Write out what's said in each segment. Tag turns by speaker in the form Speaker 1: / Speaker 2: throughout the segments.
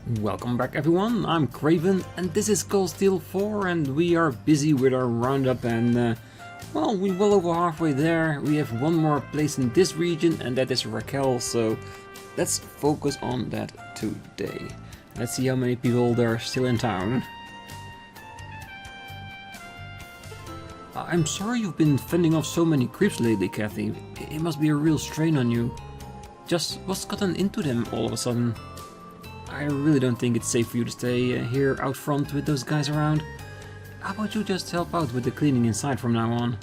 Speaker 1: Welcome back everyone, I'm Craven and this is Cold Steel 4 and we are busy with our roundup and well, we're well over halfway there. We have one more place in this region and that is Raquel, so let's focus on that today. Let's see how many people there are still in town. I'm sorry you've been fending off so many creeps lately, Kathy. It must be a real strain on you. Just what's gotten into them all of a sudden? I really don't think it's safe for you to stay here out front with those guys around. How about you just help out with the cleaning inside from now on?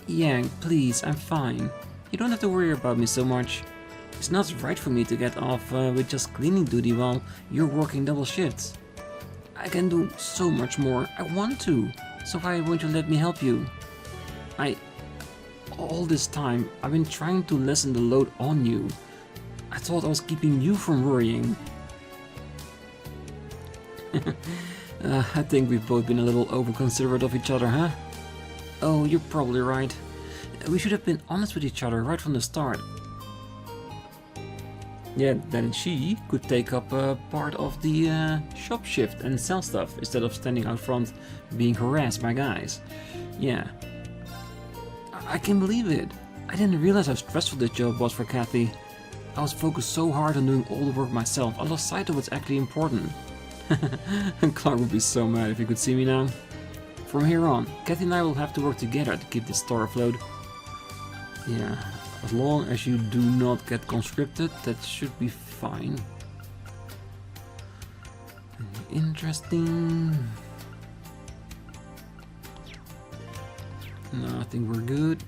Speaker 1: Yeah, please, I'm fine. You don't have to worry about me so much. It's not right for me to get off with just cleaning duty while you're working double shifts. I can do so much more. I want to. So why won't you let me help you? All this time, I've been trying to lessen the load on you. I thought I was keeping you from worrying. I think we've both been a little over-considerate of each other, huh? Oh, you're probably right. We should have been honest with each other right from the start. Yeah, then she could take up part of the shop shift and sell stuff instead of standing out front being harassed by guys. Yeah. I can't believe it. I didn't realize how stressful this job was for Kathy. I was focused so hard on doing all the work myself, I lost sight of what's actually important. And Clark would be so mad if he could see me now. From here on, Kathy and I will have to work together to keep this store afloat. Yeah, as long as you do not get conscripted, that should be fine. Interesting. No, I think we're good.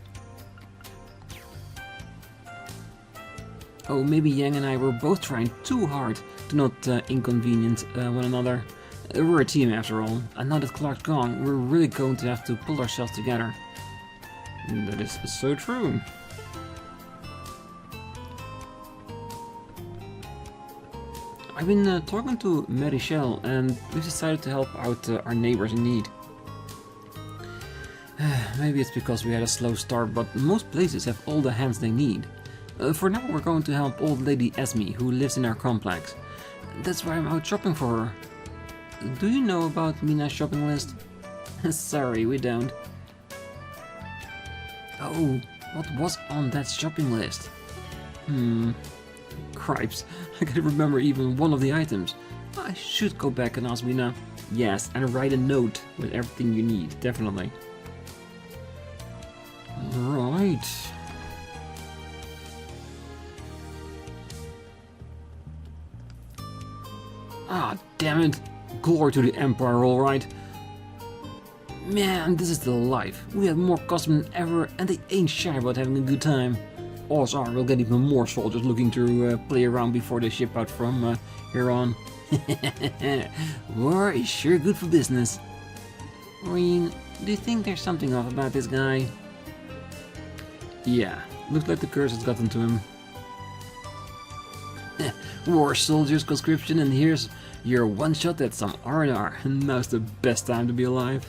Speaker 1: Oh, maybe Yang and I were both trying too hard to not inconvenience one another. We're a team after all, and now that Clark's gone, we're really going to have to pull ourselves together. That is so true. I've been talking to Marichelle, and we've decided to help out our neighbors in need. Maybe it's because we had a slow start, but most places have all the hands they need. For now we're going to help old lady Esme, who lives in our complex. That's why I'm out shopping for her. Do you know about Mina's shopping list? Sorry, we don't. Oh, what was on that shopping list? Cripes, I can't remember even one of the items. I should go back and ask Mina. Yes, and write a note with everything you need, definitely. Right. Ah, damn it. Glory to the Empire, alright. Man, this is the life. We have more customers than ever and they ain't shy about having a good time. Odds are we'll get even more soldiers looking to play around before they ship out from here on. War is sure good for business. Rean, do you think there's something off about this guy? Yeah, looks like the curse has gotten to him. War soldiers conscription and here's your one shot at some R&R. Now's the best time to be alive.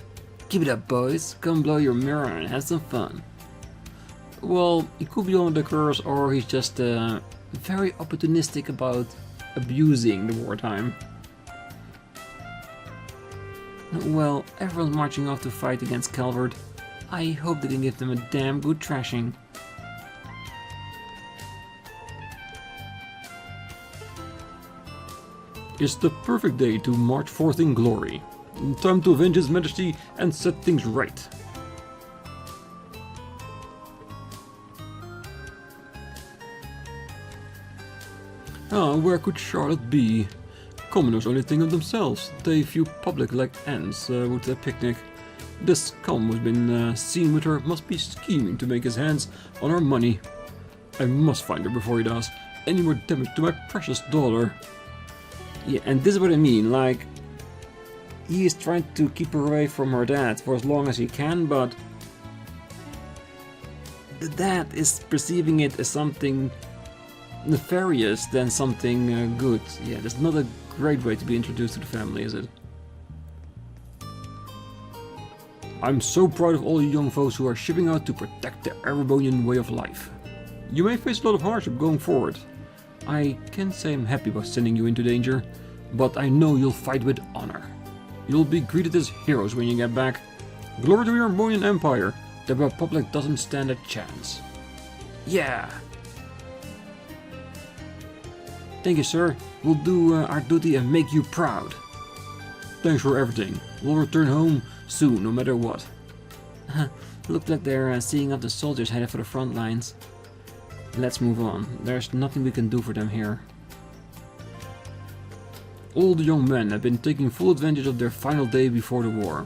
Speaker 1: Keep it up boys, come blow your mirror and have some fun. Well, he could be under the curse or he's just very opportunistic about abusing the wartime. Well, everyone's marching off to fight against Calvert. I hope they can give them a damn good trashing. It's the perfect day to march forth in glory. Time to avenge His Majesty and set things right. Ah, where could Charlotte be? Commoners only think of themselves. They view public like ants with their picnic. This scum who's been seen with her must be scheming to make his hands on our money. I must find her before he does any more damage to my precious daughter. Yeah, and this is what I mean, like, he is trying to keep her away from her dad for as long as he can, but the dad is perceiving it as something nefarious than something good. Yeah, that's not a great way to be introduced to the family, is it? I'm so proud of all you young folks who are shipping out to protect the Erebonian way of life. You may face a lot of hardship going forward. I can't say I'm happy about sending you into danger. but I know you'll fight with honor. You'll be greeted as heroes when you get back. Glory to the Erebonian Empire. The Republic doesn't stand a chance. Yeah! Thank you, sir. We'll do our duty and make you proud. Thanks for everything. We'll return home soon, no matter what. Looked like they're seeing up the soldiers headed for the front lines. Let's move on. There's nothing we can do for them here. All the young men have been taking full advantage of their final day before the war.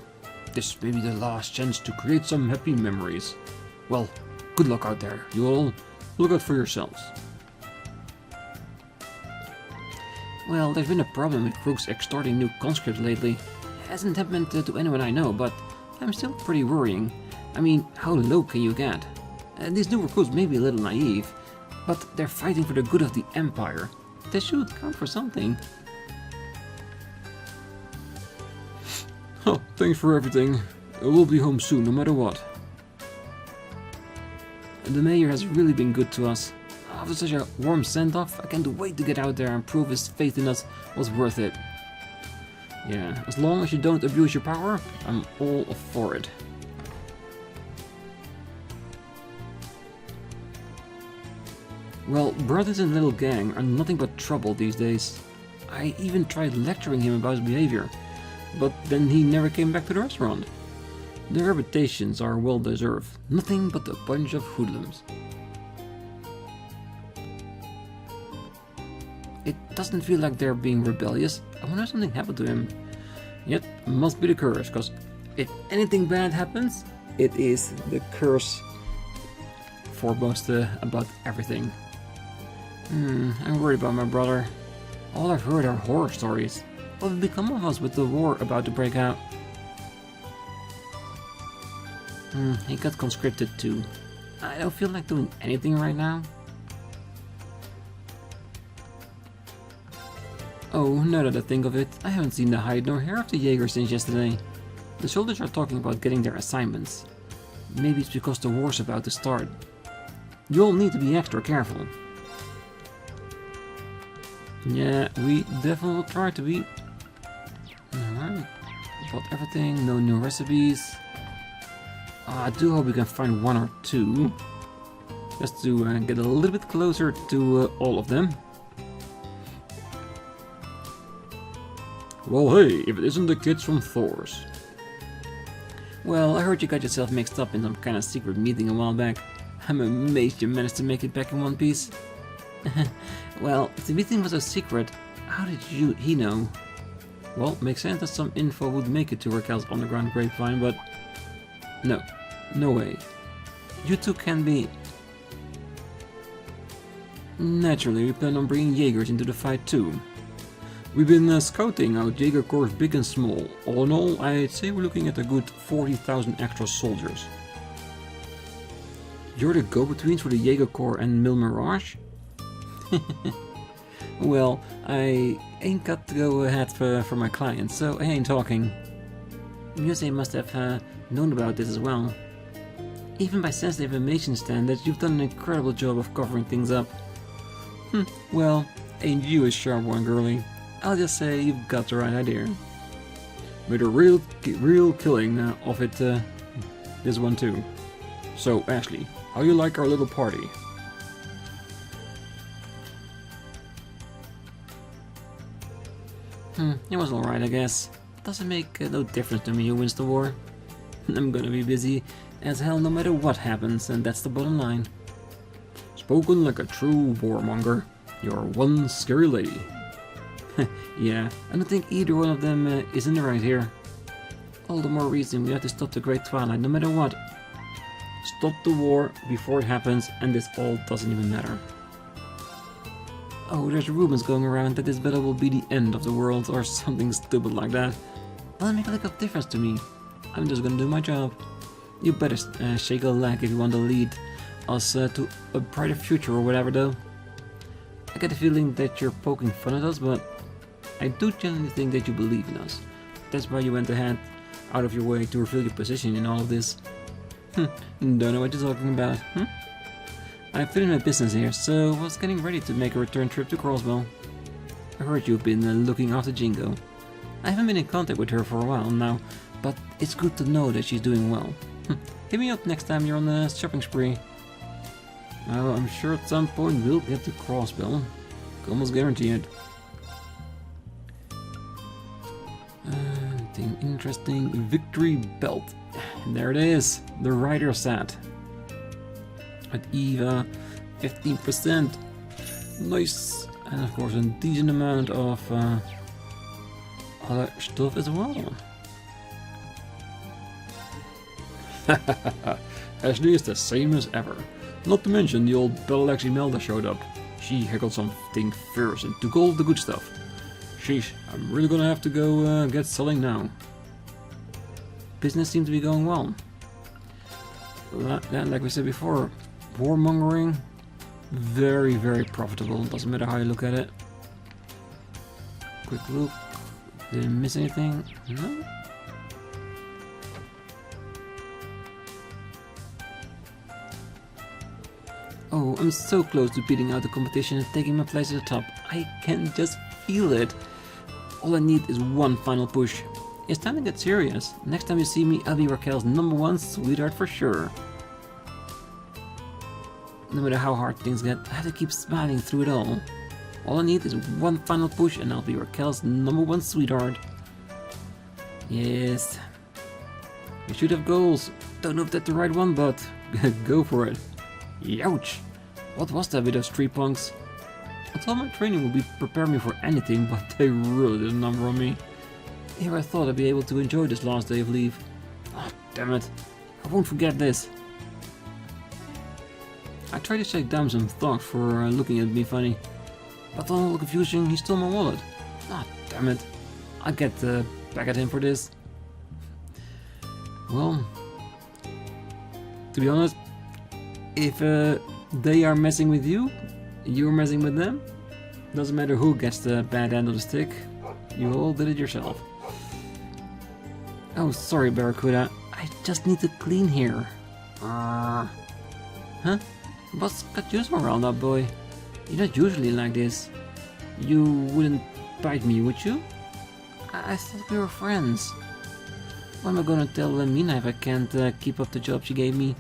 Speaker 1: This may be the last chance to create some happy memories. Well, good luck out there, you all. Look out for yourselves. Well, there's been a problem with crooks extorting new conscripts lately. It hasn't happened to anyone I know, but I'm still pretty worrying. I mean, how low can you get? These new recruits may be a little naive, but they're fighting for the good of the Empire. They should count for something. Oh, thanks for everything. We'll be home soon, no matter what. The mayor has really been good to us. After such a warm send-off, I can't wait to get out there and prove his faith in us was worth it. Yeah, as long as you don't abuse your power, I'm all for it. Well, brothers and little gang are nothing but trouble these days. I even tried lecturing him about his behavior, but then he never came back to the restaurant. Their reputations are well deserved, nothing but a bunch of hoodlums. It doesn't feel like they're being rebellious. I wonder if something happened to him. Yep, must be the curse, because if anything bad happens, it is the curse foremost about everything. I'm worried about my brother. All I've heard are horror stories. What will become of us with the war about to break out? He got conscripted too. I don't feel like doing anything right now. Oh, now that I think of it, I haven't seen the hide nor hair of the Jaeger since yesterday. The soldiers are talking about getting their assignments. Maybe it's because the war's about to start. You'll need to be extra careful. Yeah, we definitely will try to be. Alright, bought everything, no new recipes. I do hope we can find one or two, just to get a little bit closer to all of them. Well, hey, if it isn't the kids from Thor's. Well, I heard you got yourself mixed up in some kind of secret meeting a while back. I'm amazed you managed to make it back in one piece. Well, if the meeting was a secret, how did he know? Well, makes sense that some info would make it to Raquel's underground grapevine, but no way. You two can be. Naturally, we plan on bringing Jaegers into the fight too. We've been scouting out Jaeger Corps big and small. All in all, I'd say we're looking at a good 40,000 extra soldiers. You're the go-betweens for the Jaeger Corps and Mil Mirage? Well, I ain't got to go ahead for my clients, so I ain't talking. Muse must have known about this as well. Even by sensitive information standards, you've done an incredible job of covering things up. Well, ain't you a sharp one, girlie? I'll just say you've got the right idea. Made a real killing of it, this one too. So, Ashley, how you like our little party? It was alright, I guess. Doesn't make no difference to me who wins the war. I'm gonna be busy as hell no matter what happens, and that's the bottom line. Spoken like a true warmonger. You're one scary lady. Yeah, I don't think either one of them is in the right here. All the more reason we have to stop the Great Twilight, no matter what. Stop the war before it happens, and this all doesn't even matter. Oh, there's rumors going around that this battle will be the end of the world, or something stupid like that. Doesn't make a lick of difference to me. I'm just gonna do my job. You better shake a leg if you want to lead us to a brighter future or whatever, though. I get the feeling that you're poking fun at us, but I do genuinely think that you believe in us. That's why you went ahead out of your way to reveal your position in all of this. Don't know what you're talking about, I finished my business here, so I was getting ready to make a return trip to Crosswell. I heard you've been looking after Jingo. I haven't been in contact with her for a while now, but it's good to know that she's doing well. Hit me up next time you're on a shopping spree. I'm sure at some point we'll get the crossbow. Almost guarantee it. Anything interesting? Victory belt. And there it is. The rider set. At EVA 15%. Nice. And of course a decent amount of other stuff as well. Ashley is the same as ever. Not to mention the old Bella Melda showed up. She heckled something fierce and took all the good stuff. Sheesh, I'm really gonna have to go get selling now. Business seems to be going well. Like we said before, warmongering, very, very profitable. Doesn't matter how you look at it. Quick look. Did I miss anything? No? Oh, I'm so close to beating out the competition and taking my place at the top. I can just feel it. All I need is one final push. It's time to get serious. Next time you see me, I'll be Raquel's #1 sweetheart for sure. No matter how hard things get, I have to keep smiling through it all. All I need is one final push and I'll be Raquel's #1 sweetheart. Yes. You should have goals. Don't know if that's the right one, but go for it. Youch! What was that with those tree punks? I thought my training would prepare me for anything, but they really did a number on me. Here I thought I'd be able to enjoy this last day of leave. Oh, damn it. I won't forget this. I tried to shake down some thugs for looking at me funny. But on all the confusion, he stole my wallet. Ah, damn it. I'll get back at him for this. Well, to be honest, if they are messing with you, you're messing with them. Doesn't matter who gets the bad end of the stick. You all did it yourself. Oh, sorry, Barracuda. I just need to clean here. Huh? What's got you so riled up, boy? You're not usually like this. You wouldn't bite me, would you? I thought we were friends. What am I gonna tell Mina if I can't keep up the job she gave me?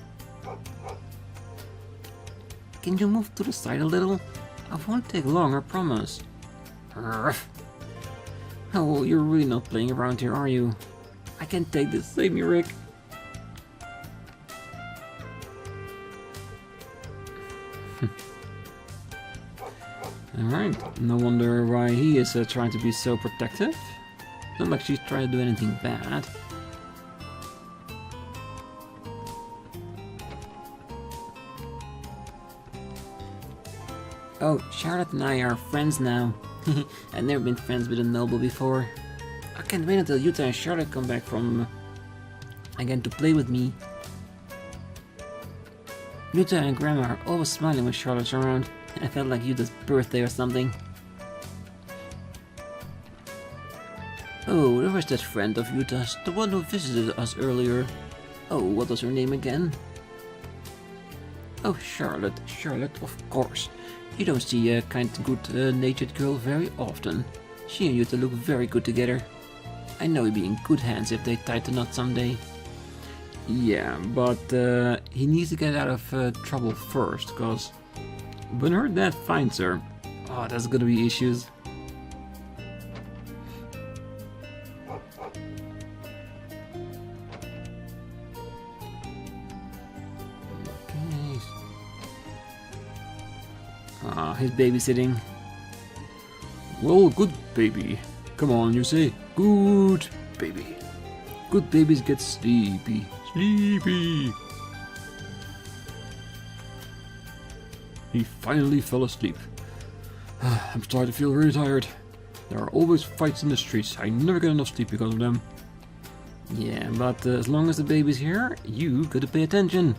Speaker 1: Can you move to the side a little? I won't take long, I promise. Oh, you're really not playing around here, are you? I can't take this. Save me, Rick. Alright, no wonder why he is trying to be so protective. Not like she's trying to do anything bad. Oh, Charlotte and I are friends now. I've never been friends with a noble before. I can't wait until Yuta and Charlotte come back from again to play with me. Yuta and Grandma are always smiling when Charlotte's around. I felt like Yuta's birthday or something. Oh, there was that friend of Yuta's, the one who visited us earlier. Oh, what was her name again? Oh, Charlotte. Charlotte, of course. You don't see a kind, good-natured girl very often. She and Yuta look very good together. I know he'd be in good hands if they tied the knot someday. Yeah, but he needs to get out of trouble first, cause when her dad finds her, oh, there's gonna be issues. Okay. Ah, he's babysitting. Well, good baby. Come on, you say, good baby. Good babies get sleepy. Sleepy. He finally fell asleep. I'm starting to feel really tired. There are always fights in the streets. I never get enough sleep because of them. Yeah, but as long as the baby's here, you gotta pay attention.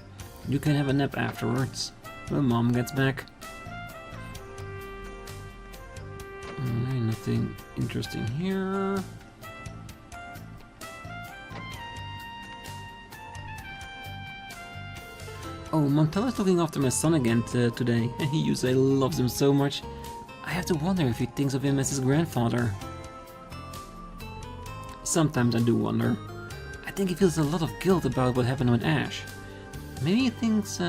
Speaker 1: You can have a nap afterwards, when Mom gets back. Nothing interesting here. Oh, Montella's looking after my son again today. He usually loves him so much. I have to wonder if he thinks of him as his grandfather. Sometimes I do wonder. I think he feels a lot of guilt about what happened with Ash. Maybe he thinks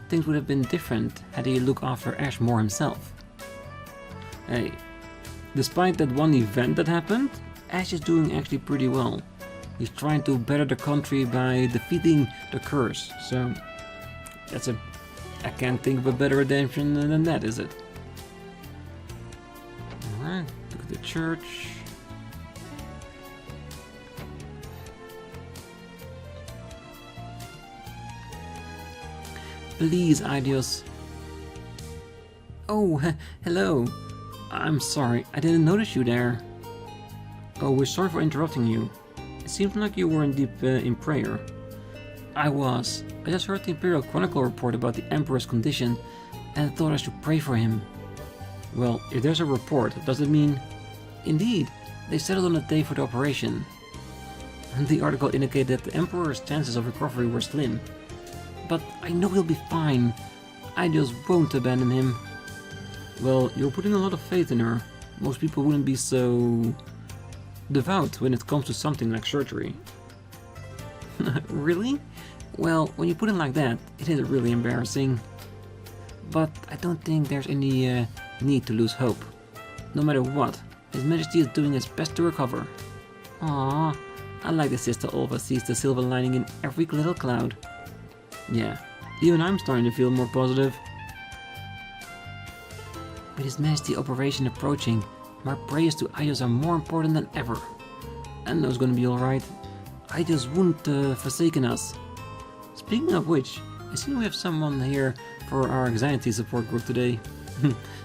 Speaker 1: things would have been different had he looked after Ash more himself. Hey, despite that one event that happened, Ash is doing actually pretty well. He's trying to better the country by defeating the curse, so that's I can't think of a better redemption than that, is it? Alright, look at the church. Please, Idios. Oh, hello. I'm sorry, I didn't notice you there. Oh, we're sorry for interrupting you. It seemed like you were in deep in prayer. I was. I just heard the Imperial Chronicle report about the Emperor's condition and thought I should pray for him. Well, if there's a report, does it mean... Indeed, they settled on a day for the operation. The article indicated that the Emperor's chances of recovery were slim. But I know he'll be fine. I just won't abandon him. Well, you're putting a lot of faith in her. Most people wouldn't be so... devout when it comes to something like surgery. Really? Well, when you put it like that, it is really embarrassing. But I don't think there's any need to lose hope. No matter what, His Majesty is doing his best to recover. Aww, I like that Sister Olva sees the silver lining in every little cloud. Yeah, even I'm starting to feel more positive. With His Majesty operation approaching, my prayers to Ios are more important than ever. I know it's gonna be alright. Ios won't forsaken us. Speaking of which, I see we have someone here for our anxiety support group today.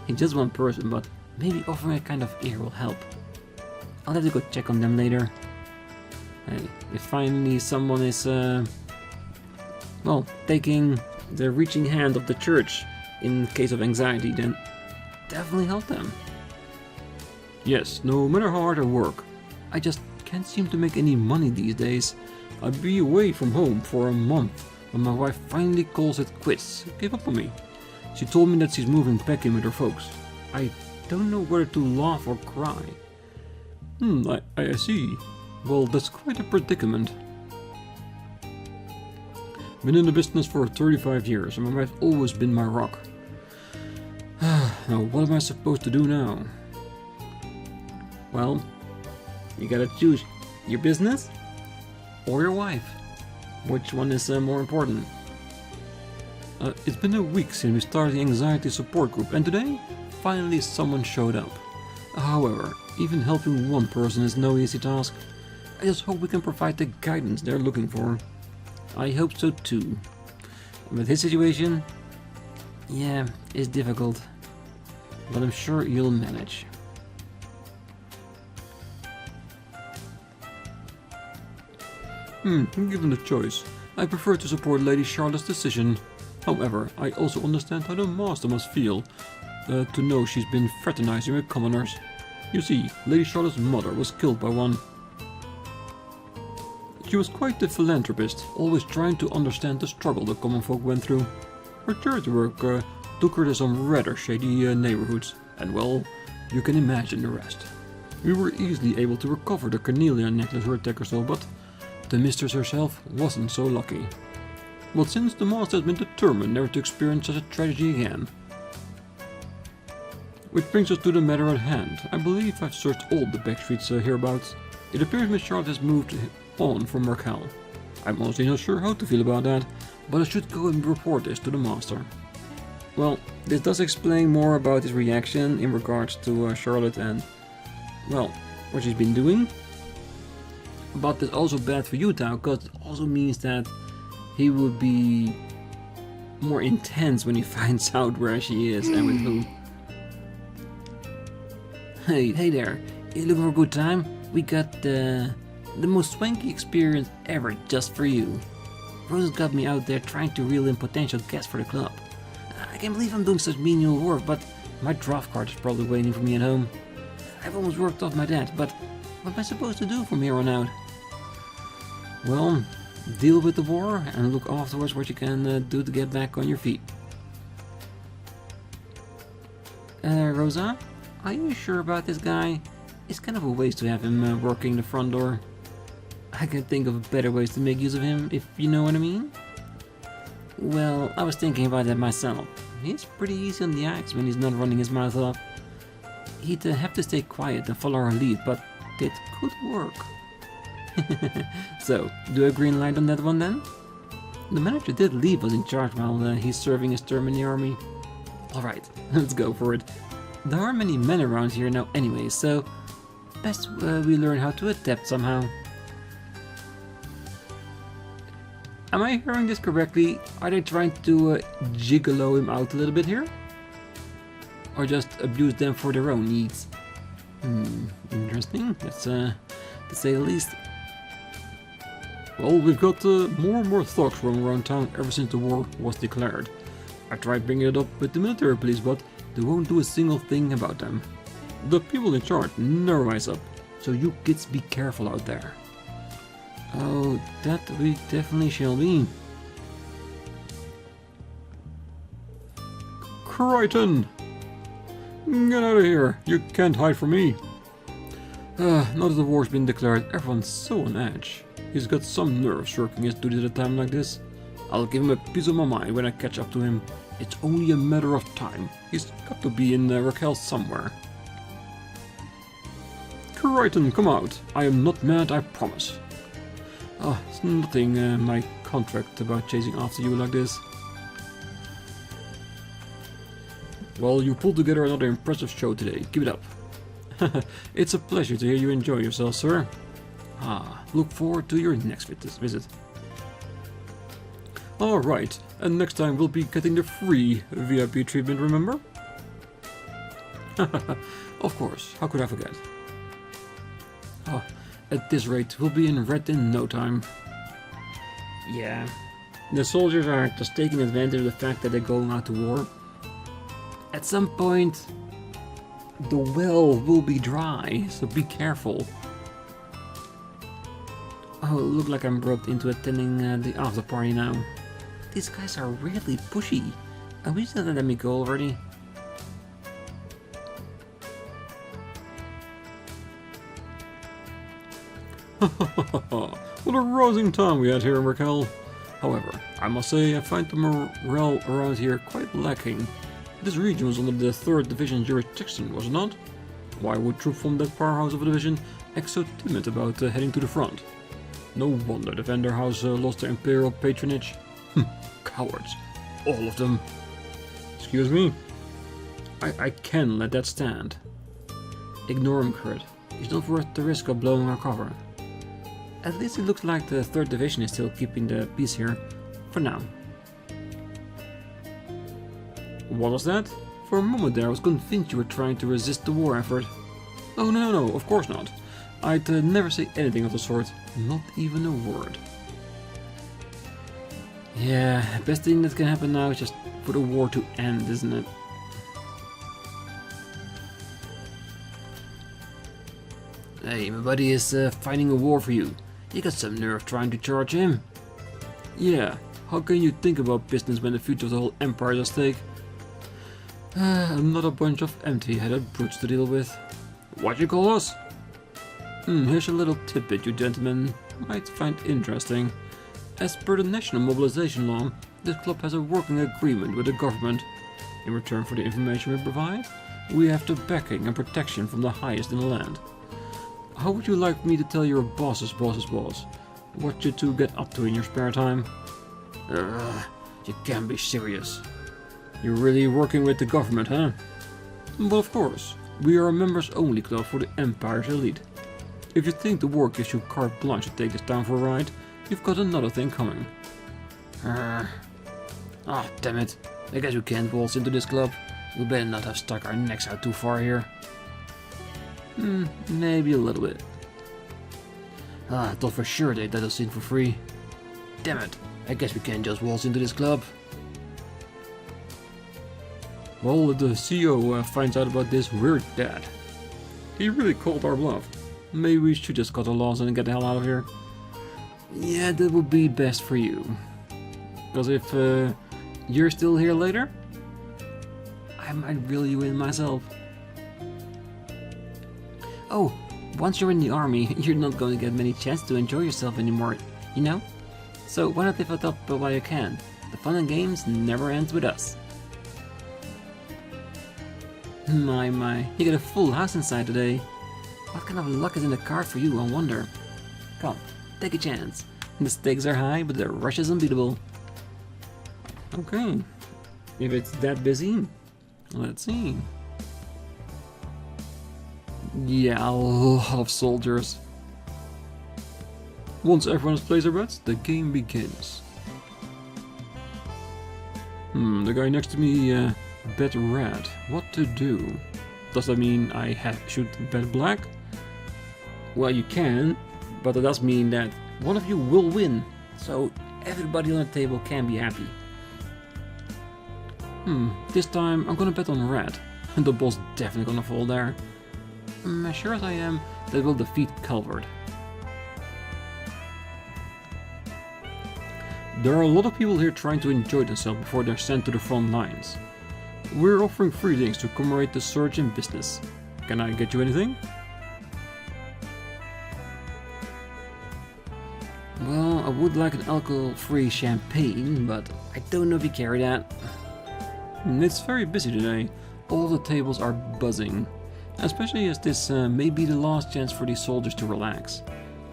Speaker 1: It's just one person, but maybe offering a kind of ear will help. I'll have to go check on them later. Hey, if finally someone is, well, taking the reaching hand of the church in case of anxiety, then definitely help them. Yes, no matter how hard I work, I just can't seem to make any money these days. I'd be away from home for a month when my wife finally calls it quits, gave up on me. She told me that she's moving back in with her folks. I don't know whether to laugh or cry. I see. Well, that's quite a predicament. Been in the business for 35 years and my wife's always been my rock. Now what am I supposed to do now? Well, you gotta choose your business or your wife. Which one is more important? It's been a week since we started the anxiety support group and today, finally someone showed up. However, even helping one person is no easy task. I just hope we can provide the guidance they're looking for. I hope so too. With his situation, yeah, it's difficult. But I'm sure you'll manage. Given the choice, I prefer to support Lady Charlotte's decision. However, I also understand how the Master must feel to know she's been fraternizing with commoners. You see, Lady Charlotte's mother was killed by one. She was quite the philanthropist, always trying to understand the struggle the common folk went through. Her charity work took her to some rather shady neighborhoods, and well, you can imagine the rest. We were easily able to recover the carnelian necklace her attacker stole, but the mistress herself wasn't so lucky. But since the Master has been determined never to experience such a tragedy again. Which brings us to the matter at hand. I believe I've searched all the backstreets hereabouts. It appears Miss Charlotte has moved on from Raquel. I'm honestly not sure how to feel about that, but I should go and report this to the Master. Well, this does explain more about his reaction in regards to Charlotte and, well, what she's been doing. But it's also bad for Utah, because it also means that he would be more intense when he finds out where she is and with who. Hey there, you looking for a good time? We got the most swanky experience ever just for you. Rose got me out there trying to reel in potential guests for the club. I can't believe I'm doing such menial work, but my draft card is probably waiting for me at home. I've almost worked off my debt, but what am I supposed to do from here on out? Well, deal with the war and look afterwards what you can do to get back on your feet. Rosa? Are you sure about this guy? It's kind of a waste to have him working the front door. I can think of better ways to make use of him, if you know what I mean. Well, I was thinking about that myself. He's pretty easy on the eyes when he's not running his mouth off. He'd have to stay quiet and follow our lead, but it could work. So, do a green light on that one then? The manager did leave us in charge while he's serving his term in the army. Alright, let's go for it. There aren't many men around here now anyway, so best we learn how to adapt somehow. Am I hearing this correctly? Are they trying to gigolo him out a little bit here? Or just abuse them for their own needs? Interesting, that's to say the least. Well, we've got more and more thugs roaming around town ever since the war was declared. I tried bringing it up with the military police, but they won't do a single thing about them. The people in charge never rise up, so you kids be careful out there. Oh, that we definitely shall be. Crichton! Get out of here, you can't hide from me. Now that the war's been declared, everyone's so on edge. He's got some nerve shirking his duties at a time like this. I'll give him a piece of my mind when I catch up to him. It's only a matter of time. He's got to be in Raquel somewhere. Crichton, come out. I am not mad, I promise. It's nothing my contract about chasing after you like this. Well, you pulled together another impressive show today. Keep it up. It's a pleasure to hear you enjoy yourself, sir. Look forward to your next visit. Alright, and next time we'll be getting the free VIP treatment, remember? Of course, how could I forget? At this rate, we'll be in red in no time. Yeah, the soldiers are just taking advantage of the fact that they're going out to war. At some point, the well will be dry, so be careful. Oh, look like I'm roped into attending the after party now. These guys are really pushy. Are we just gonna let me go already? What a rousing time we had here in Raquel. However, I must say I find the morale around here quite lacking. This region was under the 3rd Division jurisdiction, was it not? Why would troops from that powerhouse of a division act so timid about heading to the front? No wonder the Vendor House lost their imperial patronage. Cowards. All of them. Excuse me? I can let that stand. Ignore him, Kurt. He's not worth the risk of blowing our cover. At least it looks like the 3rd Division is still keeping the peace here. For now. What was that? For a moment there I was convinced you were trying to resist the war effort. Oh no, of course not. I'd never say anything of the sort. Not even a word. Yeah, best thing that can happen now is just for the war to end, isn't it? Hey, my buddy is fighting a war for you. You got some nerve trying to charge him. Yeah, how can you think about business when the future of the whole empire is at stake? Another bunch of empty-headed brutes to deal with. What you call us? Here's a little tidbit you gentlemen might find interesting. As per the national mobilization law, this club has a working agreement with the government. In return for the information we provide, we have the backing and protection from the highest in the land. How would you like me to tell your boss's boss's boss what you two get up to in your spare time? You can't be serious. You're really working with the government, huh? Well, of course. We are a members-only club for the Empire's elite. If you think the war gives you carte blanche to take this town for a ride, you've got another thing coming. Damn it. I guess we can't waltz into this club. We better not have stuck our necks out too far here. Maybe a little bit. I thought for sure they'd let us in for free. Damn it. I guess we can't just waltz into this club. Well, if the CEO finds out about this, we're dead. He really called our bluff. Maybe we should just cut the laws and get the hell out of here. Yeah, that would be best for you. Because if you're still here later, I might reel you in myself. Oh, once you're in the army, you're not going to get many chances to enjoy yourself anymore, you know? So why not live it up while you can? The fun and games never ends with us. My, you got a full house inside today. What kind of luck is in the card for you, I wonder? Come, take a chance. The stakes are high, but the rush is unbeatable. Okay, if it's that busy, let's see. Yeah, a lot of soldiers. Once everyone has placed their bets, the game begins. The guy next to me bet red. What to do? Does that mean I should bet black? Well, you can, but it does mean that one of you will win, so everybody on the table can be happy. This time I'm gonna bet on red. The ball's definitely gonna fall there. As sure as I am, that will defeat Calvert. There are a lot of people here trying to enjoy themselves before they're sent to the front lines. We're offering free drinks to commemorate the surge in business. Can I get you anything? Well, I would like an alcohol-free champagne, but I don't know if you carry that. It's very busy today. All the tables are buzzing. Especially as this may be the last chance for these soldiers to relax.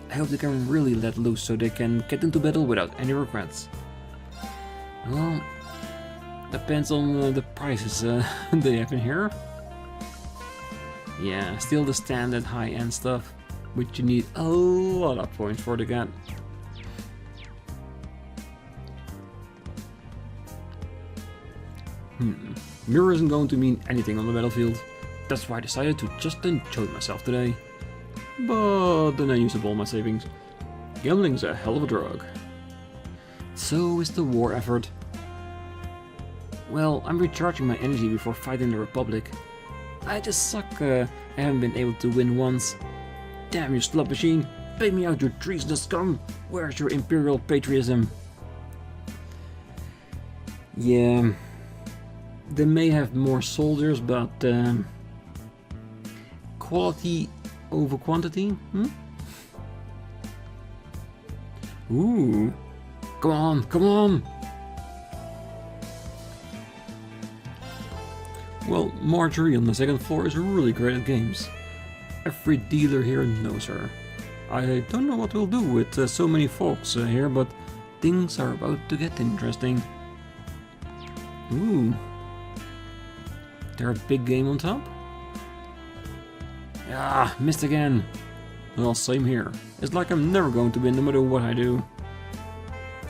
Speaker 1: I hope they can really let loose so they can get into battle without any regrets. Well, depends on the prices they have in here. Yeah, still the standard high-end stuff, which you need a lot of points for to get. Mirror isn't going to mean anything on the battlefield. That's why I decided to just enjoy myself today. But then I used up all my savings. Gambling's a hell of a drug. So is the war effort. Well, I'm recharging my energy before fighting the Republic. I just suck I haven't been able to win once. Damn you slot machine, pay me out your treasonous scum! Where's your imperial patriotism? Yeah, they may have more soldiers, but quality over quantity? Ooh, come on, come on! Well, Marjorie on the second floor is really great at games. Every dealer here knows her. I don't know what we'll do with so many folks here, but things are about to get interesting. Ooh. There a big game on top? Ah, missed again. Well, same here. It's like I'm never going to win no matter what I do.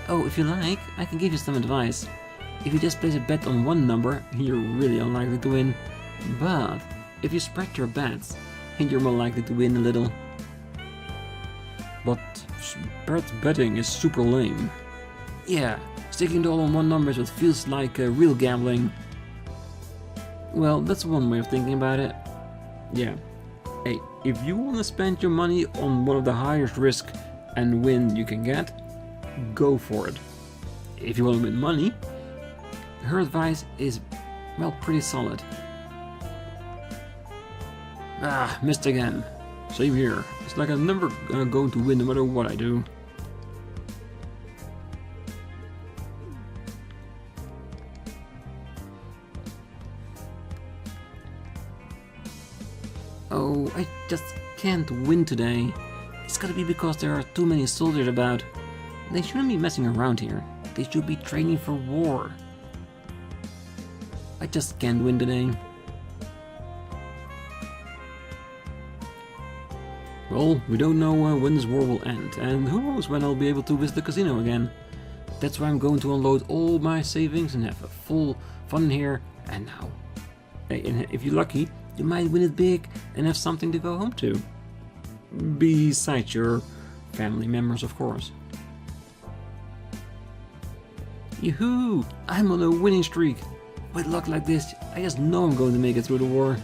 Speaker 1: Oh, if you like, I can give you some advice. If you just place a bet on one number, you're really unlikely to win. But if you spread your bets, you're more likely to win a little. But spread betting is super lame. Yeah, sticking it all on one number is what feels like real gambling. Well, that's one way of thinking about it. Yeah. Hey, if you want to spend your money on one of the highest risk and win you can get, go for it. If you want to win money, her advice is, well, pretty solid. Ah, missed again. Same here. It's like I'm never going to win no matter what I do. Oh, I just can't win today. It's gotta be because there are too many soldiers about. They shouldn't be messing around here. They should be training for war. I just can't win today. Well, we don't know when this war will end, and who knows when I'll be able to visit the casino again. That's why I'm going to unload all my savings and have a full fun here and now. Hey, and if you're lucky, you might win it big and have something to go home to. Besides your family members, of course. Yoo-hoo! I'm on a winning streak! With luck like this, I just know I'm going to make it through the war.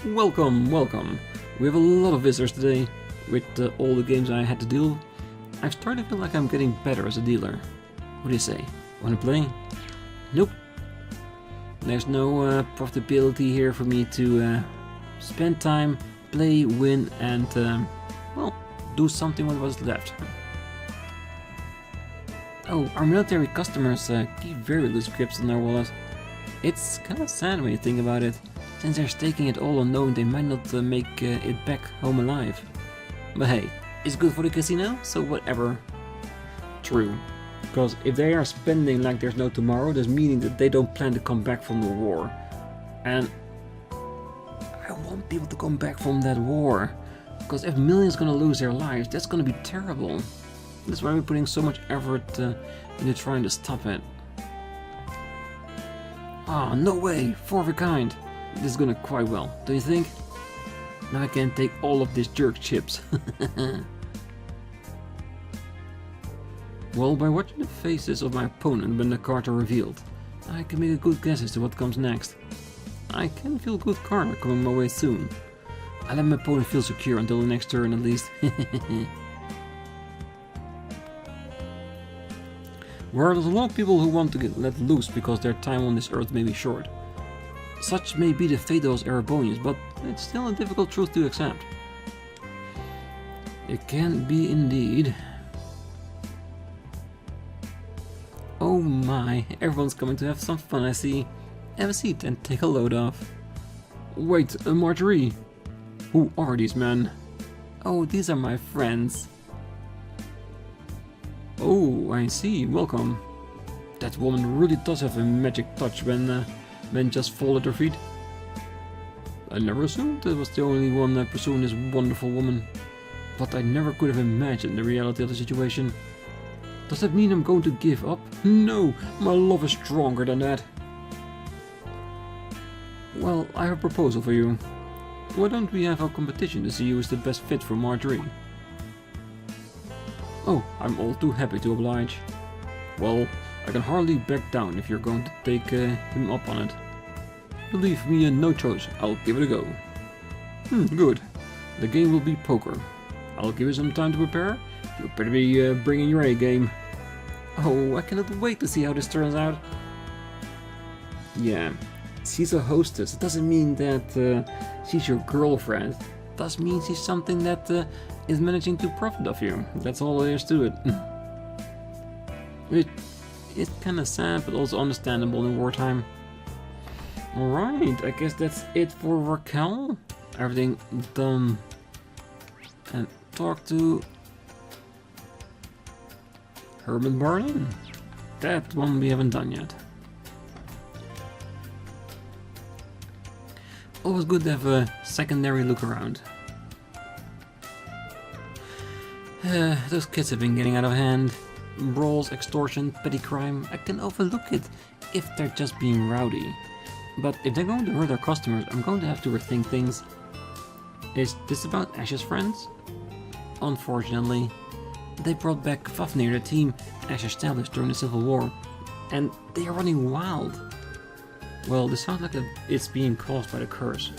Speaker 1: Welcome, welcome. We have a lot of visitors today. With all the games I had to deal, I've started to feel like I'm getting better as a dealer. What do you say? Wanna play? Nope. There's no profitability here for me to spend time, play, win, and well, do something with what's left. Oh, our military customers keep very loose grips on their wallet. It's kind of sad when you think about it. Since they're staking it all unknown, they might not make it back home alive. But hey, it's good for the casino, so whatever. True. Because if they are spending like there's no tomorrow, that's meaning that they don't plan to come back from the war. And I want people to come back from that war. Because if millions gonna lose their lives, that's gonna be terrible. That's why we're putting so much effort into trying to stop it. Ah, no way! 4 of a kind! This is gonna quite well, do you think? Now I can take all of these jerk chips. Well, by watching the faces of my opponent when the cards are revealed, I can make a good guess as to what comes next. I can feel good karma coming my way soon. I let my opponent feel secure until the next turn at least. Where there's a lot of people who want to get let loose because their time on this earth may be short. Such may be the fate of those Erebonians, but it's still a difficult truth to accept. It can be indeed. Oh my, everyone's coming to have some fun, I see. Have a seat and take a load off. Wait, Marjorie! Who are these men? Oh, these are my friends. Oh, I see, welcome. That woman really does have a magic touch when men just fall at her feet. I never assumed I was the only one pursuing this wonderful woman. But I never could have imagined the reality of the situation. Does that mean I'm going to give up? No, my love is stronger than that. Well, I have a proposal for you. Why don't we have a competition to see who is the best fit for Marjorie? Oh, I'm all too happy to oblige. Well, I can hardly back down if you're going to take him up on it. You leave me no choice, I'll give it a go. Good. The game will be poker. I'll give you some time to prepare. You better be bringing your A game. Oh, I cannot wait to see how this turns out. Yeah, she's a hostess. It doesn't mean that she's your girlfriend. It does mean she's something that is managing to profit off you. That's all there is to it. It's kind of sad, but also understandable in wartime. Alright, I guess that's it for Raquel. Everything done. And talk to Herman Barnum. That one we haven't done yet. Always good to have a secondary look around. Those kids have been getting out of hand. Brawls, extortion, petty crime. I can overlook it if they're just being rowdy. But if they're going to hurt our customers, I'm going to have to rethink things. Is this about Ash's friends? Unfortunately, they brought back Fafnir, the team Ash established during the Civil War, and they are running wild. Well, this sounds like it's being caused by the curse.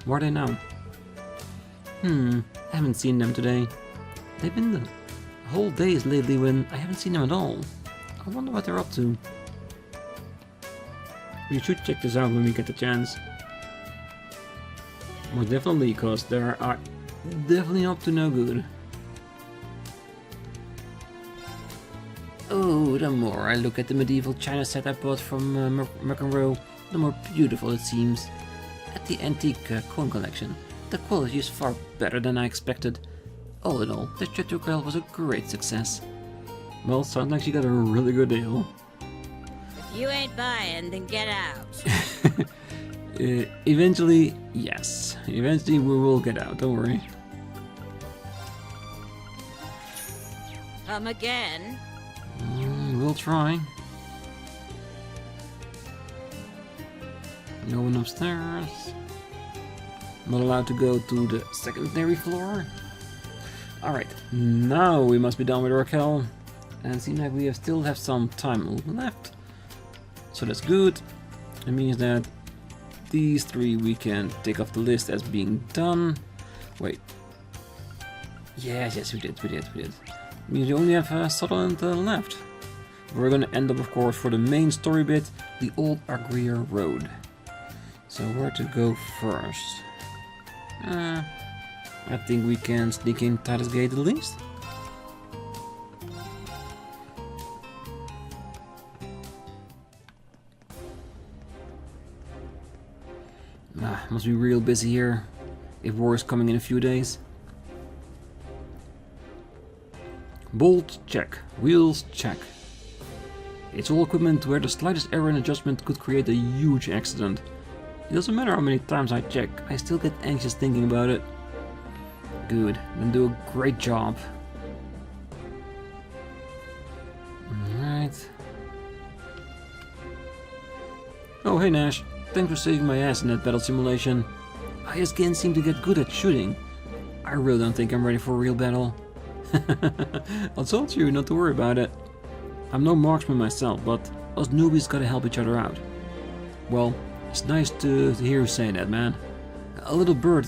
Speaker 1: Where are they now? I haven't seen them today. They've been the whole days lately when I haven't seen them at all. I wonder what they're up to. We should check this out when we get the chance. Most definitely, because they are definitely up to no good. Oh, the more I look at the medieval china set I bought from McEnroe, the more beautiful it seems. At the antique coin collection, the quality is far better than I expected. All in all, this trip to Raquel was a great success. Well, sounds like she got a really good deal.
Speaker 2: If you ain't buying, then get out.
Speaker 1: Eventually, yes. Eventually we will get out, don't worry.
Speaker 2: Come again?
Speaker 1: We'll try. No one upstairs. Not allowed to go to the secondary floor. Alright, now we must be done with Raquel. And it seems like we still have some time left. So that's good. It means that these three we can take off the list as being done. Wait. Yes, we did. It means we only have Sutherland left. We're gonna end up, of course, for the main story bit, the Old Agria Road. So where to go first? I think we can sneak in Titus Gate at least. Must be real busy here, if war is coming in a few days. Bolt check, wheels check. It's all equipment where the slightest error in adjustment could create a huge accident. It doesn't matter how many times I check, I still get anxious thinking about it. Good, then do a great job. Alright. Oh hey Nash, thanks for saving my ass in that battle simulation. I just can't seem to get good at shooting. I really don't think I'm ready for a real battle. I told you not to worry about it. I'm no marksman myself, but us newbies gotta help each other out. Well, it's nice to hear you say that, man. A little bird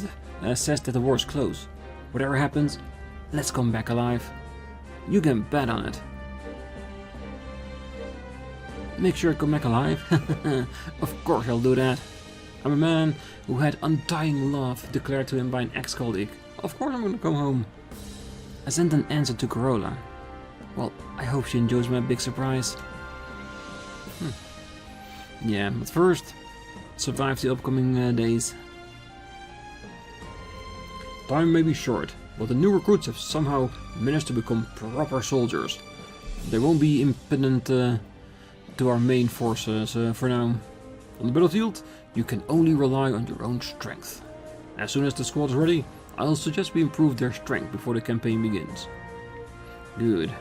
Speaker 1: says that the war's close. Whatever happens, let's come back alive. You can bet on it. Make sure to come back alive? Of course I'll do that. I'm a man who had undying love declared to him by an ex-colleague. Of course I'm gonna come home. I sent an answer to Corolla. Well, I hope she enjoys my big surprise. Yeah, but first, survive the upcoming days. Time may be short, but the new recruits have somehow managed to become proper soldiers. They won't be impediment to our main forces for now. On the battlefield, you can only rely on your own strength. As soon as the squad is ready, I'll suggest we improve their strength before the campaign begins. Good.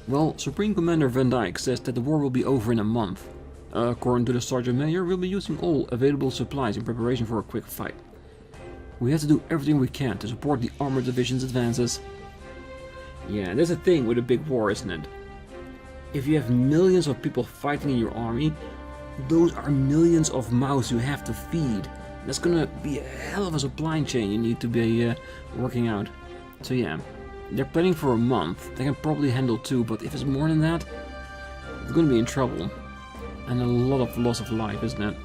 Speaker 1: Well, Supreme Commander Van Dyke says that the war will be over in a month. According to the Sergeant Major, we'll be using all available supplies in preparation for a quick fight. We have to do everything we can to support the armored division's advances. Yeah, there's a thing with a big war, isn't it? If you have millions of people fighting in your army, those are millions of mouths you have to feed. That's gonna be a hell of a supply chain you need to be working out. So yeah, they're planning for a month. They can probably handle 2, but if it's more than that, they're gonna be in trouble. And a lot of loss of life, isn't it?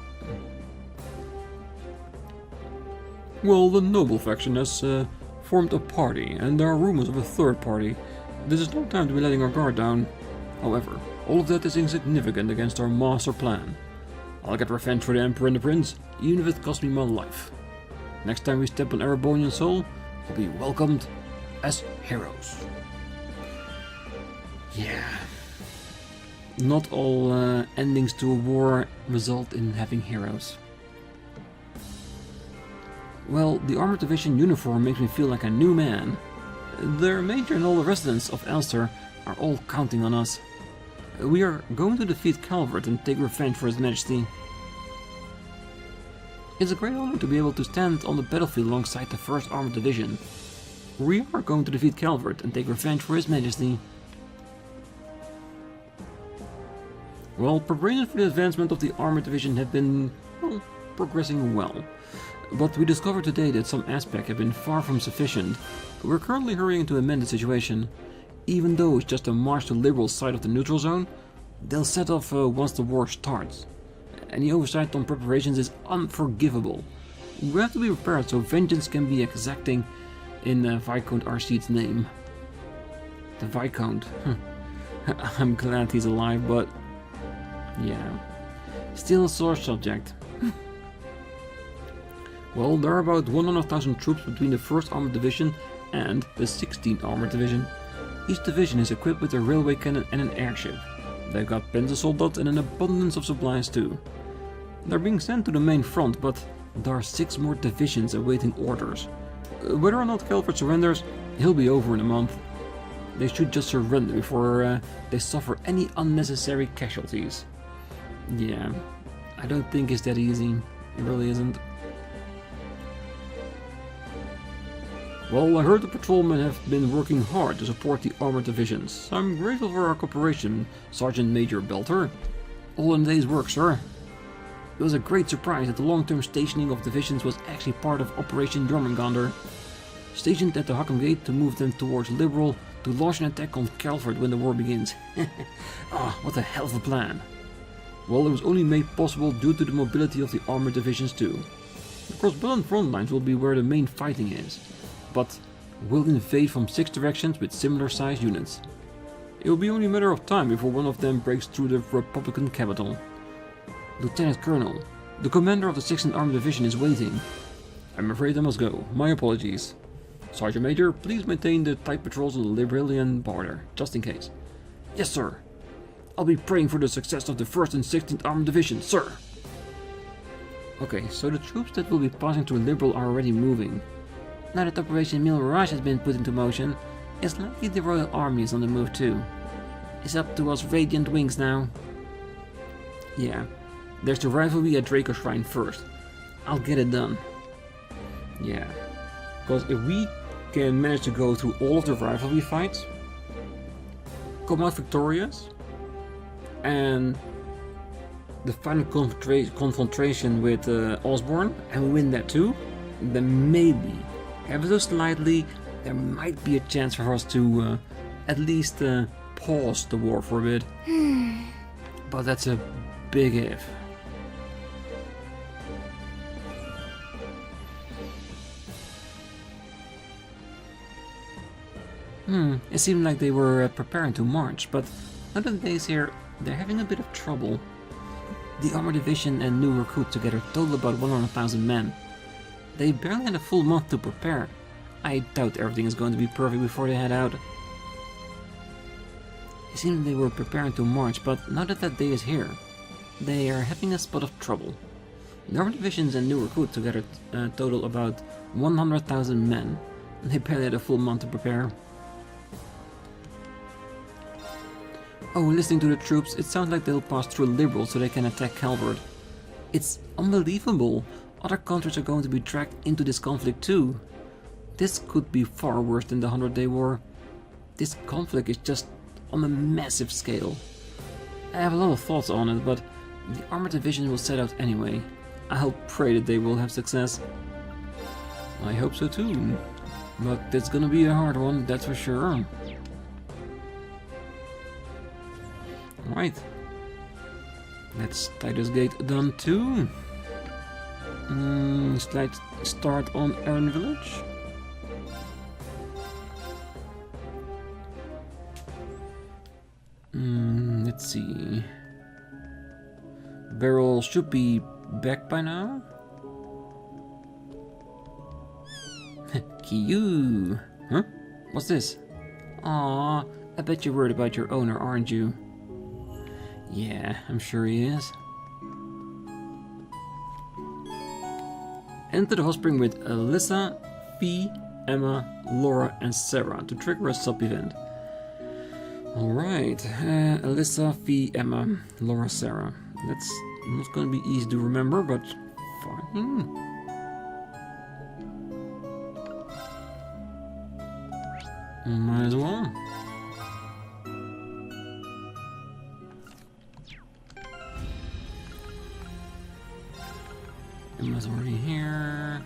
Speaker 1: Well, the noble faction has formed a party, and there are rumors of a third party. This is no time to be letting our guard down. However, all of that is insignificant against our master plan. I'll get revenge for the Emperor and the Prince, even if it costs me my life. Next time we step on Erebonian soil, we'll be welcomed as heroes. Yeah. Not all endings to a war result in having heroes. Well, the Armored Division uniform makes me feel like a new man. Their major and all the residents of Elster are all counting on us. We are going to defeat Calvert and take revenge for His Majesty. It's a great honor to be able to stand on the battlefield alongside the 1st Armored Division. We are going to defeat Calvert and take revenge for His Majesty. Well, preparations for the advancement of the Armored Division have been, well, progressing well. But we discovered today that some aspects have been far from sufficient. We're currently hurrying to amend the situation. Even though it's just a march to the liberal side of the neutral zone, they'll set off once the war starts. Any oversight on preparations is unforgivable. We have to be prepared so vengeance can be exacting in Viscount Arcede's name. The Viscount. I'm glad he's alive, but yeah, still a sore subject. Well, there are about 100,000 troops between the 1st Armored Division and the 16th Armored Division. Each division is equipped with a railway cannon and an airship. They've got Panzersoldat and an abundance of supplies too. They're being sent to the main front, but there are 6 more divisions awaiting orders. Whether or not Calvert surrenders, he'll be over in a month. They should just surrender before they suffer any unnecessary casualties. Yeah, I don't think it's that easy. It really isn't. Well, I heard the patrolmen have been working hard to support the armored divisions. I'm grateful for our cooperation, Sergeant Major Belter. All in a day's work, sir. It was a great surprise that the long-term stationing of divisions was actually part of Operation Jormungandr. Stationed at the Huckham Gate to move them towards liberal to launch an attack on Calvert when the war begins. Ah, what a hell of a plan. Well, it was only made possible due to the mobility of the armored divisions too. The cross-button front lines will be where the main fighting is, but will invade from 6 directions with similar sized units. It will be only a matter of time before one of them breaks through the Republican capital. Lieutenant Colonel, the commander of the 2nd Armored Division is waiting. I'm afraid I must go. My apologies. Sergeant Major, please maintain the tight patrols on the Erebonian border, just in case. Yes, sir. I'll be praying for the success of the 1st and 16th Armored Division, sir. Okay, so the troops that will be passing through Liberal are already moving. Now that Operation Mil Mirage has been put into motion, it's likely the Royal Army is on the move too. It's up to us Radiant Wings now. Yeah, there's the rivalry at Draco Shrine first. I'll get it done. Yeah, because if we can manage to go through all of the rivalry fights, come out victorious, and the final confrontation with Osborne, and we win that too, then maybe, ever so slightly, there might be a chance for us to at least pause the war for a bit. But that's a big if. It seemed like they were preparing to march, but now that the days here, they're having a bit of trouble. The armor division and new recruit together total about 100,000 men. They barely had a full month to prepare. I doubt everything is going to be perfect before they head out. It seemed they were preparing to march, but now that day is here, they are having a spot of trouble. The armor divisions and new recruit together total about 100,000 men. They barely had a full month to prepare. Oh, listening to the troops, it sounds like they'll pass through Liberal so they can attack Calvert. It's unbelievable. Other countries are going to be dragged into this conflict too. This could be far worse than the 100-Day War. This conflict is just on a massive scale. I have a lot of thoughts on it, but the armored division will set out anyway. I'll pray that they will have success. I hope so too. But it's gonna be a hard one, that's for sure. Right. Let's tie this gate done too. Let's start on Aaron Village. Let's see. Beryl should be back by now. Kiyu! Huh? What's this? Aw, I bet you're worried about your owner, aren't you? Yeah, I'm sure he is. Enter the hot spring with Alyssa, Fee, Emma, Laura and Sarah to trigger a sub-event. Alright, Alyssa, Fee, Emma, Laura, Sarah. That's not going to be easy to remember, but fine. Might as well. Emma's already here.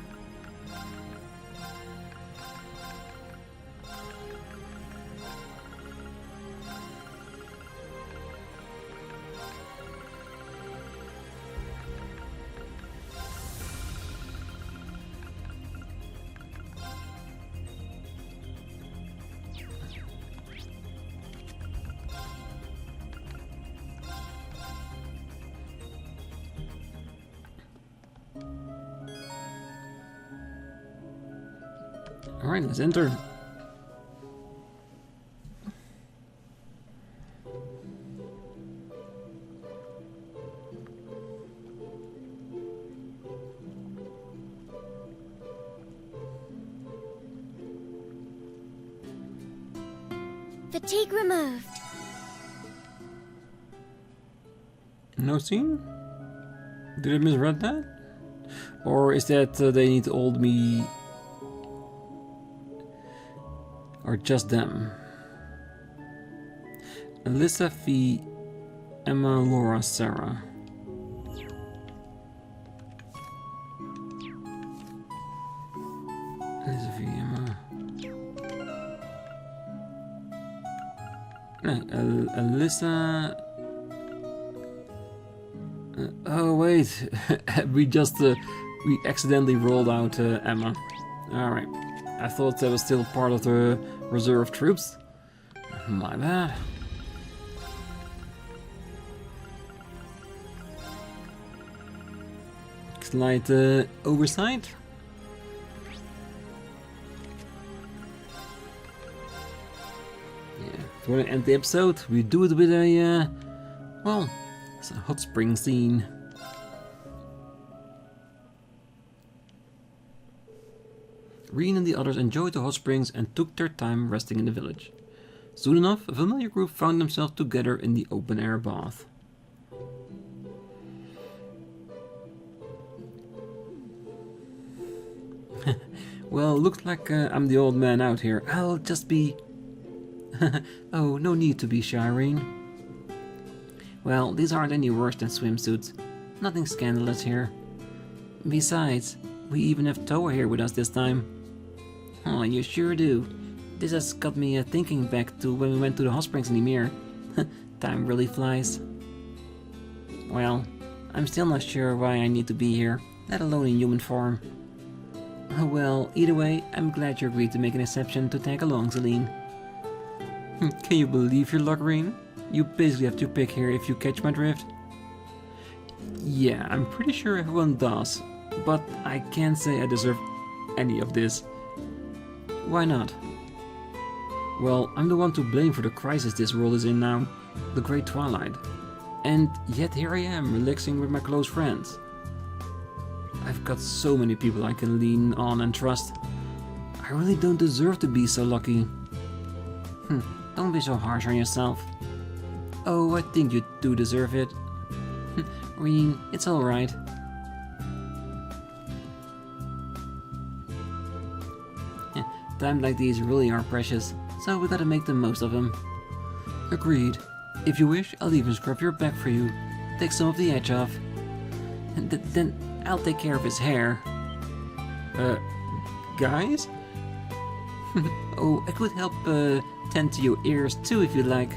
Speaker 1: Alright, let's enter.
Speaker 3: Fatigue removed.
Speaker 1: No scene? Did I misread that? Or is that they need old me? Or just them? Alyssa, Fee, Emma, Laura, Sarah. Alyssa, Fee, Emma. Alyssa... oh wait, we accidentally rolled out Emma. Alright, I thought that was still part of the reserve troops. My bad. Slight oversight. Yeah, if we want to end the episode, we do it with a, well, it's a hot spring scene. Rean and the others enjoyed the hot springs and took their time resting in the village. Soon enough, a familiar group found themselves together in the open-air bath. Well, looks like I'm the old man out here. I'll just be... oh, no need to be shy, Rean. Well, these aren't any worse than swimsuits. Nothing scandalous here. Besides, we even have Toa here with us this time. Oh, you sure do. This has got me thinking back to when we went to the hot springs in Ymir. Time really flies. Well, I'm still not sure why I need to be here, let alone in human form. Well, either way, I'm glad you agreed to make an exception to tag along, Celine. Can you believe your luck, Rean? You basically have to pick here if you catch my drift. Yeah, I'm pretty sure everyone does, but I can't say I deserve any of this. Why not? Well, I'm the one to blame for the crisis this world is in now, the Great Twilight. And yet here I am, relaxing with my close friends. I've got so many people I can lean on and trust. I really don't deserve to be so lucky. Don't be so harsh on yourself. Oh, I think you do deserve it. Rean, it's alright. Times like these really are precious, so we gotta make the most of them. Agreed. If you wish, I'll even scrub your back for you. Take some of the edge off. And then I'll take care of his hair. Guys? Oh, I could help tend to your ears too if you like.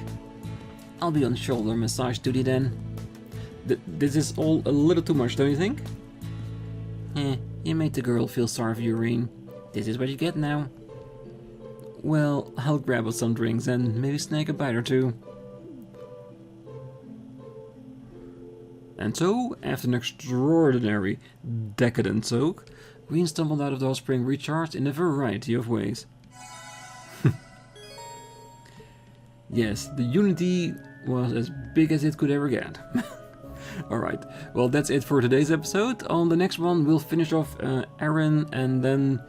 Speaker 1: I'll be on shoulder massage duty then. This is all a little too much, don't you think? You made the girl feel sorry for you, Rean. This is what you get now. Well, I'll grab us some drinks and maybe snag a bite or two. And so, after an extraordinary decadent soak, Rean stumbled out of the hot spring recharged in a variety of ways. Yes, the unity was as big as it could ever get. Alright, well that's it for today's episode. On the next one we'll finish off Aaron and then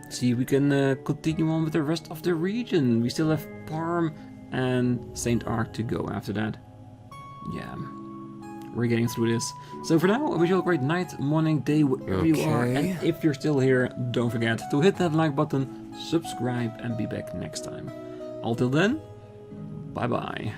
Speaker 1: see if we can continue on with the rest of the region. We still have Parm and St. Arc to go after that. Yeah, we're getting through this. So for now, I wish you all a great night, morning, day, wherever you are. And if you're still here, don't forget to hit that like button, subscribe, and be back next time. Until then, bye-bye.